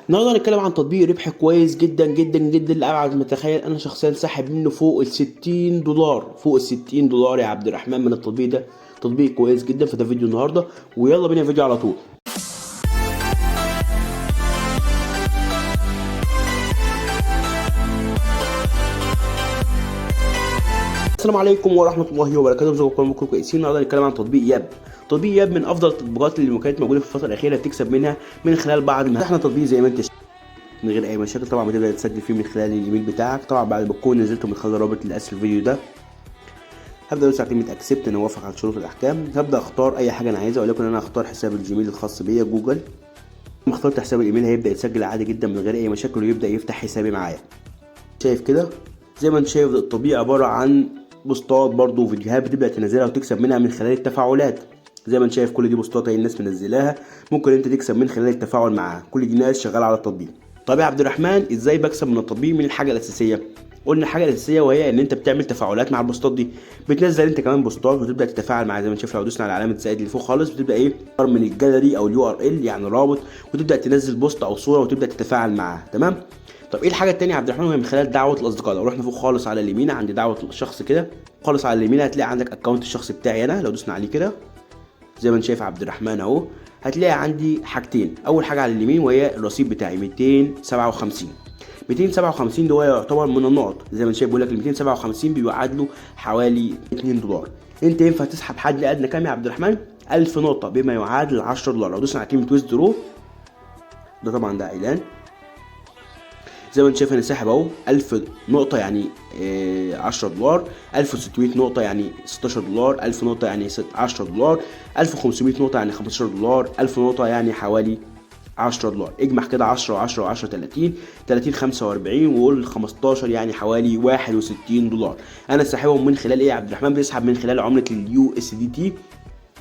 النهارده هنتكلم عن تطبيق ربح كويس جدا جدا جدا لأبعد ما تتخيل. انا شخصيا ساحب منه فوق ال 60 دولار، فوق ال 60 دولار يا عبد الرحمن من التطبيق ده. تطبيق كويس جدا، فده فيديو النهارده ويلا بينا فيديو على طول. السلام عليكم ورحمه الله وبركاته، ازيكم كلكم كويسين؟ النهارده هنتكلم عن تطبيق ياب. تطبيق ياب من افضل التطبيقات اللي كانت موجوده في الفتره الاخيره تكسب منها من خلال بعض ما فتحنا تطبيق زي ما انت من غير اي مشاكل. طبعا بتبدا تسجل فيه من خلال الايميل بتاعك، طبعا بعد ما تكون نزلته من خلال الرابط اللي اسفل الفيديو ده. هبدا ادوس على كلمه اكسبت، انا اوافق على شروط الاحكام. هبدا اختار اي حاجه انا عايزها، ولكن انا هختار حساب الجيميل الخاص بيا جوجل. لما اخترت حساب الايميل هيبدا يتسجل عادي جدا من غير اي مشاكل، ويبدا يفتح حسابي معايا. شايف كده؟ زي ما انت شايف التطبيق عباره عن بوستات برضو وفيديوهات بتبدا تنزلها وتكسب منها من خلال التفاعلات. زي ما انت شايف كل دي بوستات اي الناس منزلاها، ممكن انت تكسب من خلال التفاعل معاها. كل دي ناس شغاله على التطبيق. طب يا عبد الرحمن ازاي بكسب من التطبيق؟ من الحاجه الاساسيه قلنا الحاجه الاساسيه، وهي ان انت بتعمل تفاعلات مع البوستات دي. بتنزل انت كمان بوستات وتبدا تتفاعل معاها. زي ما انت شايف لو دوسنا على علامه زائد اللي فوق خالص بتبدا ايه من الجاليري او اليو ار ال يعني رابط، وتبدا تنزل بوست او صوره وتبدا تتفاعل معاها. تمام. طب ايه الحاجه التانية يا عبد الرحمن؟ وهي من خلال دعوه الاصدقاء. لو رحنا فوق خالص على اليمين عند دعوه الشخص كده، خالص على اليمين هتلاقي عندك اكونت الشخص بتاعي انا. لو دوسنا عليه كده زي ما انت شايف عبد الرحمن اهو، هتلاقي عندي حاجتين. اول حاجه على اليمين وهي الرصيد بتاعي 257. 257 ده يعتبر من النقط. زي ما انت شايف بيقول لك ال 257 بيعادلوا حوالي 2 دولار. انت ينفع تسحب حد ادنى كام يا عبد الرحمن؟ 1000 نقطه بما يعادل 10 دولار. لو دوسنا على كلمه ويزدرو، ده طبعا ده اعلان. زي ما انت شايف انا ساحب اهو 1000 نقطه يعني 10 دولار، 1600 نقطه يعني 16 دولار، 1000 نقطه يعني 10 دولار، 1500 نقطه يعني 15 دولار، 1000 نقطه يعني حوالي 10 دولار. اجمع كده 10 و10 و10 30 30 45 وقول 15 يعني حوالي 61 دولار. انا ساحبهم من خلال ايه يا عبد الرحمن؟ بيسحب من خلال عمله اليو اس دي تي.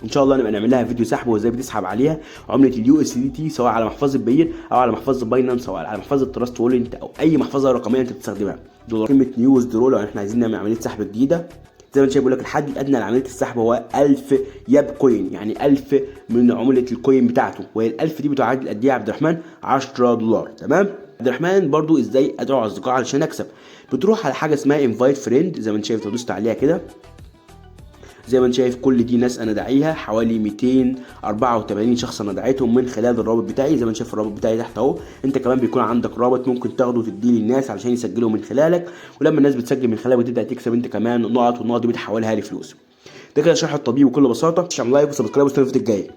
ان شاء الله نبقى نعمل لها فيديو سحب وازاي بتسحب عليها عمله اليو اس دي تي، سواء على محفظه باير او على محفظه باينانس او على محفظه تراست وولنت او اي محفظه رقميه انت بتستخدمها. دولار كلمه نيوز درو لو احنا عايزين نعمل عمليه سحب جديده. زي ما انت شايف بيقول لك الحد الادنى لعمليه السحب هو 1000 ياب كوين، يعني 1000 من عمله الكوين بتاعته، وهي ال 1000 دي بتعادل قد ايه يا عبد الرحمن؟ 10 دولار. تمام. عبد الرحمن برضو ازاي ادعو اصدقاء علشان اكسب؟ بتروح على حاجه اسمها انفايت فريند. زي ما انت شايف لو دوست عليها كده، زي ما انت شايف كل دي ناس انا داعيها، حوالي 284 شخص انا دعيتهم من خلال الرابط بتاعي. زي ما انت شايف الرابط بتاعي تحت اهو. انت كمان بيكون عندك رابط ممكن تاخده وتديه للناس علشان يسجلوا من خلالك، ولما الناس بتسجل من خلالك بتبدا تكسب انت كمان نقط، والنقط دي بتحولها لفلوس. ده كده شرح التطبيق بكل بساطه. اعمل لايك وسبسكرايب والفيديو الجاي.